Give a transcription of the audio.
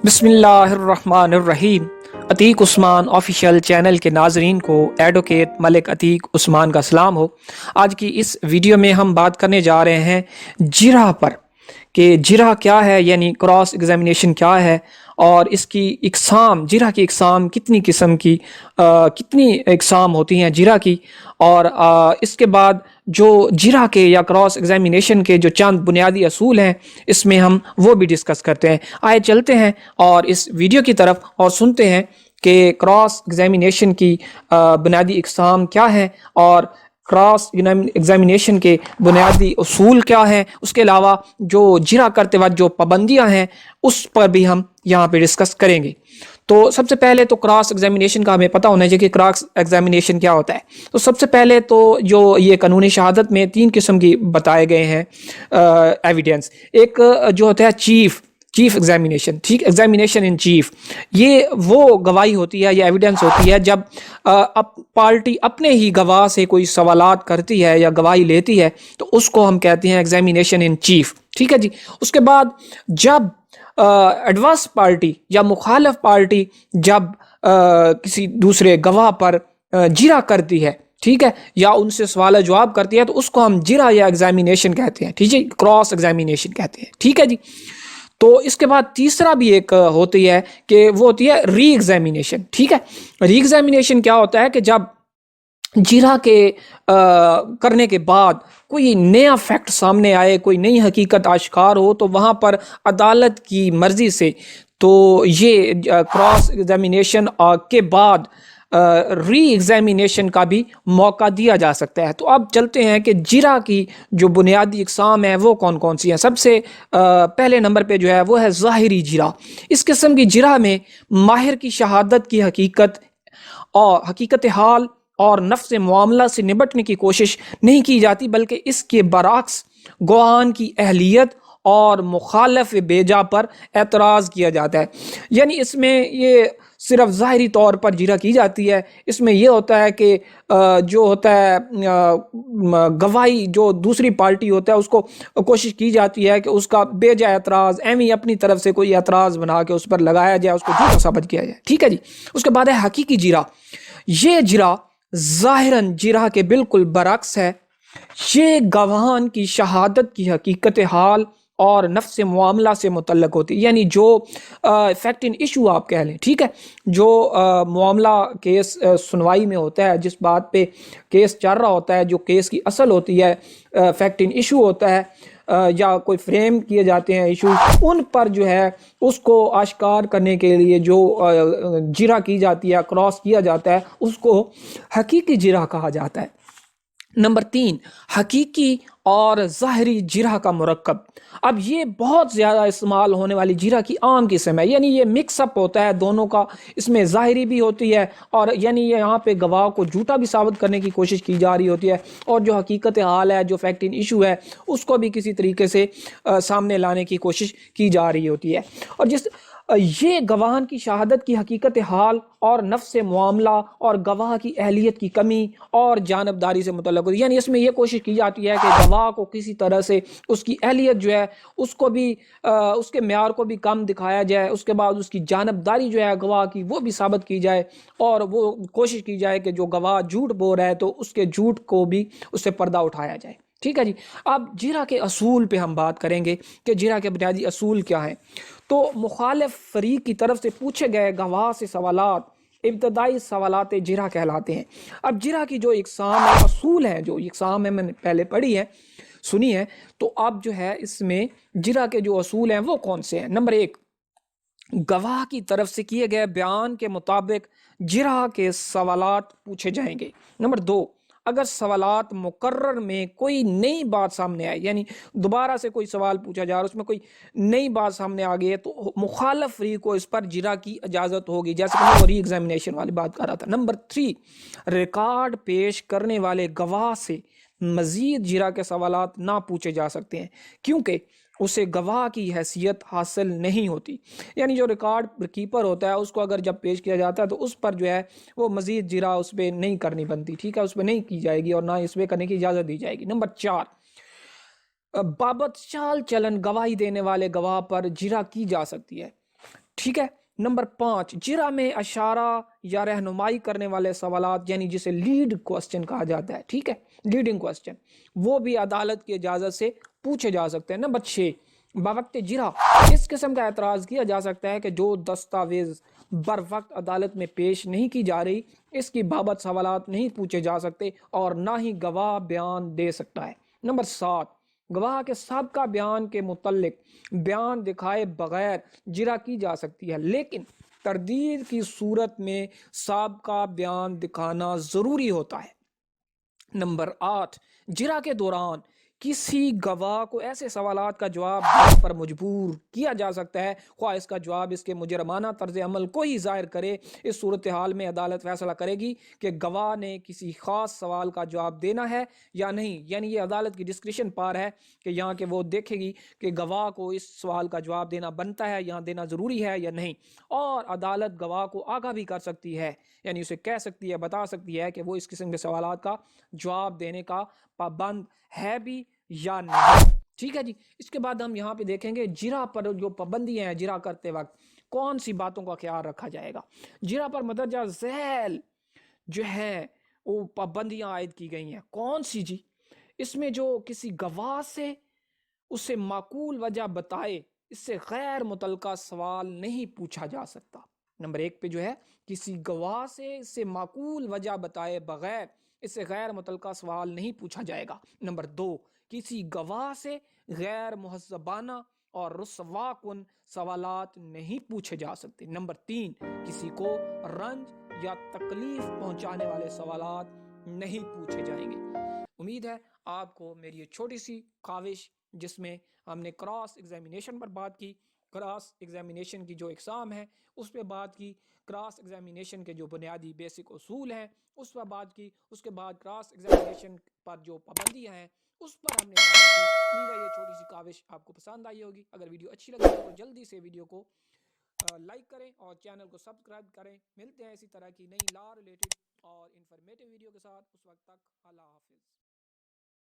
بسم اللہ الرحمن الرحیم۔ عتیق عثمان آفیشیل چینل کے ناظرین کو ایڈوکیٹ ملک عتیق عثمان کا سلام ہو۔ آج کی اس ویڈیو میں ہم بات کرنے جا رہے ہیں جرح پر کہ جرح کیا ہے، یعنی کراس ایگزامینیشن کیا ہے، اور اس کی اقسام، جرح کی اقسام کتنی قسم کی کتنی اقسام ہوتی ہیں جرح کی، اور اس کے بعد جو جرح کے یا کراس ایگزامینیشن کے جو چند بنیادی اصول ہیں اس میں ہم وہ بھی ڈسکس کرتے ہیں۔ آئے چلتے ہیں اور اس ویڈیو کی طرف اور سنتے ہیں کہ کراس ایگزامینیشن کی بنیادی اقسام کیا ہیں اور کراس ایگزامینیشن کے بنیادی اصول کیا ہیں، اس کے علاوہ جو جرح کرتے وقت جو پابندیاں ہیں اس پر بھی ہم یہاں پہ ڈسکس کریں گے۔ تو سب سے پہلے تو کراس ایگزامینیشن کا ہمیں پتہ ہونا چاہیے کہ کراس ایگزامینیشن کیا ہوتا ہے۔ تو سب سے پہلے تو جو یہ قانون شہادت میں 3 قسم کی بتائے گئے ہیں ایویڈنس۔ ایک جو ہوتا ہے چیف ایگزامینیشن، ٹھیک، ایگزامینیشن ان چیف، یہ وہ گواہی ہوتی ہے یا ایویڈنس ہوتی ہے جب پارٹی اپنے ہی گواہ سے کوئی سوالات کرتی ہے یا گواہی لیتی ہے تو اس کو ہم کہتے ہیں ایگزامینیشن ان چیف، ٹھیک ہے جی۔ اس کے بعد جب ایڈورس پارٹی یا مخالف پارٹی جب کسی دوسرے گواہ پر جرح کرتی ہے، ٹھیک ہے، یا ان سے سوال جواب کرتی ہے تو اس کو ہم جرح یا ایگزامینیشن کہتے ہیں، ٹھیک ہے، کراس ایگزامینیشن کہتے ہیں، ٹھیک ہے جی۔ تو اس کے بعد تیسرا بھی ایک ہوتی ہے کہ وہ ہوتی ہے ری ایگزامینیشن، ٹھیک ہے۔ ری ایگزامینیشن کیا ہوتا ہے کہ جب جرح کے کرنے کے بعد کوئی نیا فیکٹ سامنے آئے، کوئی نئی حقیقت آشکار ہو تو وہاں پر عدالت کی مرضی سے تو یہ کراس ایگزامینیشن کے بعد ری ایگزامینیشن کا بھی موقع دیا جا سکتا ہے۔ تو اب چلتے ہیں کہ جرح کی جو بنیادی اقسام ہیں وہ کون کون سی ہیں۔ سب سے پہلے نمبر پہ جو ہے وہ ہے ظاہری جرح۔ اس قسم کی جرح میں ماہر کی شہادت کی حقیقت حال اور نفس معاملہ سے نمٹنے کی کوشش نہیں کی جاتی، بلکہ اس کے برعکس گواہان کی اہلیت اور مخالف بیجا پر اعتراض کیا جاتا ہے۔ یعنی اس میں یہ صرف ظاہری طور پر جرح کی جاتی ہے۔ اس میں یہ ہوتا ہے کہ جو ہوتا ہے گواہی جو دوسری پارٹی ہوتا ہے اس کو کوشش کی جاتی ہے کہ اس کا بیجا اعتراض ایویں اپنی طرف سے کوئی اعتراض بنا کے اس پر لگایا جائے، اس کو جھوٹا ثابت کیا جائے، ٹھیک ہے جی۔ اس کے بعد ہے حقیقی جرح۔ یہ جرح ظاہراً جرح کے بالکل برعکس ہے۔ یہ گواہان کی شہادت کی حقیقت حال اور نفس معاملہ سے متعلق ہوتی ہے، یعنی جو فیکٹ ان ایشو آپ کہہ لیں، ٹھیک ہے، جو معاملہ کیس سنوائی میں ہوتا ہے، جس بات پہ کیس چل رہا ہوتا ہے، جو کیس کی اصل ہوتی ہے، فیکٹ ان ایشو ہوتا ہے یا کوئی فریم کیے جاتے ہیں ایشو، ان پر جو ہے اس کو آشکار کرنے کے لیے جو جرح کی جاتی ہے، کراس کیا جاتا ہے، اس کو حقیقی جرح کہا جاتا ہے۔ نمبر 3، حقیقی اور ظاہری جرح کا مرکب۔ اب یہ بہت زیادہ استعمال ہونے والی جرح کی عام قسم ہے، یعنی یہ مکس اپ ہوتا ہے دونوں کا، اس میں ظاہری بھی ہوتی ہے اور یعنی یہاں پہ گواہ کو جھوٹا بھی ثابت کرنے کی کوشش کی جا رہی ہوتی ہے، اور جو حقیقت حال ہے، جو فیکٹ ان ایشو ہے، اس کو بھی کسی طریقے سے سامنے لانے کی کوشش کی جا رہی ہوتی ہے۔ اور یہ گواہان کی شہادت کی حقیقت حال اور نفس معاملہ اور گواہ کی اہلیت کی کمی اور جانبداری سے متعلق ہوتی ہے، یعنی اس میں یہ کوشش کی جاتی ہے کہ گواہ کو کسی طرح سے اس کی اہلیت جو ہے اس کو بھی اس کے معیار کو بھی کم دکھایا جائے، اس کے بعد اس کی جانبداری جو ہے گواہ کی وہ بھی ثابت کی جائے، اور وہ کوشش کی جائے کہ جو گواہ جھوٹ بول رہا ہے تو اس کے جھوٹ کو بھی اس سے پردہ اٹھایا جائے، ٹھیک ہے جی۔ اب جرح کے اصول پہ ہم بات کریں گے کہ جرح کے بنیادی اصول کیا ہیں۔ تو مخالف فریق کی طرف سے پوچھے گئے گواہ سے سوالات ابتدائی سوالات جرح کہلاتے ہیں۔ اب جرح کی جو اقسام ہے، اصول ہیں، جو اقسام ہے میں نے پہلے پڑھی ہے، سنی ہے، تو اب جو ہے اس میں جرح کے جو اصول ہیں وہ کون سے ہیں۔ نمبر 1، گواہ کی طرف سے کیے گئے بیان کے مطابق جرح کے سوالات پوچھے جائیں گے۔ نمبر 2، اگر سوالات مقرر میں کوئی نئی بات سامنے آئے، یعنی دوبارہ سے کوئی سوال پوچھا جا رہا ہے، اس میں کوئی نئی بات سامنے آ گئی ہے تو مخالف فریق کو اس پر جرح کی اجازت ہوگی، جیسے کہ میں ری ایگزامینیشن والی بات کر رہا تھا۔ نمبر 3، ریکارڈ پیش کرنے والے گواہ سے مزید جرح کے سوالات نہ پوچھے جا سکتے ہیں کیونکہ اسے گواہ کی حیثیت حاصل نہیں ہوتی، یعنی جو ریکارڈ کیپر ہوتا ہے اس کو اگر جب پیش کیا جاتا ہے تو اس پر جو ہے وہ مزید جرح اس پہ نہیں کرنی بنتی، ٹھیک ہے، اس پہ نہیں کی جائے گی اور نہ اس پہ کرنے کی اجازت دی جائے گی۔ نمبر 4، بابت چال چلن گواہی دینے والے گواہ پر جرح کی جا سکتی ہے۔ ٹھیک ہے. نمبر 5، جرا میں اشارہ یا رہنمائی کرنے والے سوالات یعنی جسے لیڈ کوسچن کہا جاتا ہے، ٹھیک ہے، لیڈنگ کوسچن، وہ بھی عدالت کی اجازت سے پوچھے جا سکتے ہیں. نمبر 6، بوقت جرا اس قسم کا اعتراض کیا جا سکتا ہے کہ جو دستاویز بر وقت عدالت میں پیش نہیں کی جا رہی، اس کی بابت سوالات نہیں پوچھے جا سکتے اور نہ ہی گواہ بیان دے سکتا ہے. نمبر 7، گواہ کے سابقہ بیان کے متعلق بیان دکھائے بغیر جرا کی جا سکتی ہے، لیکن تردید کی صورت میں سابقہ بیان دکھانا ضروری ہوتا ہے. نمبر 8، جرا کے دوران کسی گواہ کو ایسے سوالات کا جواب دینے پر مجبور کیا جا سکتا ہے خواہ اس کا جواب اس کے مجرمانہ طرز عمل کو ہی ظاہر کرے. اس صورتحال میں عدالت فیصلہ کرے گی کہ گواہ نے کسی خاص سوال کا جواب دینا ہے یا نہیں. یعنی یہ عدالت کی ڈسکریشن پار ہے کہ یہاں کہ وہ دیکھے گی کہ گواہ کو اس سوال کا جواب دینا بنتا ہے، یہاں دینا ضروری ہے یا نہیں. اور عدالت گواہ کو آگاہ بھی کر سکتی ہے، یعنی اسے کہہ سکتی ہے، بتا سکتی ہے کہ وہ اس قسم کے سوالات کا جواب دینے کا پابند ہے بھی یا نہیں. ٹھیک ہے جی. اس کے بعد ہم یہاں پہ دیکھیں گے جرا پر جو پابندیاں ہیں، جرا کرتے وقت کون سی باتوں کا خیال رکھا جائے گا. جرا پر مدرجہ ذیل جو ہے وہ پابندیاں عائد کی گئی ہیں. کون سی جی؟ اس میں جو کسی گواہ سے اسے معقول وجہ بتائے، اس سے غیر متعلقہ سوال نہیں پوچھا جا سکتا. نمبر 1 پہ جو ہے کسی گواہ سے اس سے معقول وجہ بتائے بغیر اس سے غیر متعلقہ سوال نہیں پوچھا جائے گا. نمبر 2، کسی گواہ سے غیر مہذبانہ اور رسوا کن سوالات نہیں پوچھے جا سکتے. نمبر 3، کسی کو رنج یا تکلیف پہنچانے والے سوالات نہیں پوچھے جائیں گے. امید ہے آپ کو میری یہ چھوٹی سی کاوش، جس میں ہم نے کراس ایگزامینیشن پر بات کی، کراس ایگزامینیشن کی جو اقسام ہے اس پہ بات کی، کراس ایگزامینیشن کے جو بنیادی بیسک اصول ہیں اس پر بات کی، اس کے بعد کراس ایگزامینیشن پر جو پابندیاں ہیں اس پر ہم نے بات کی. امید ہے یہ چھوٹی سی کاوش آپ کو پسند آئی ہوگی. اگر ویڈیو اچھی لگی تو جلدی سے ویڈیو کو لائک کریں اور چینل کو سبسکرائب کریں. ملتے ہیں اسی طرح کی نئی لا ریلیٹڈ اور انفارمیٹیو ویڈیو کے ساتھ. اس وقت تک اللہ حافظ.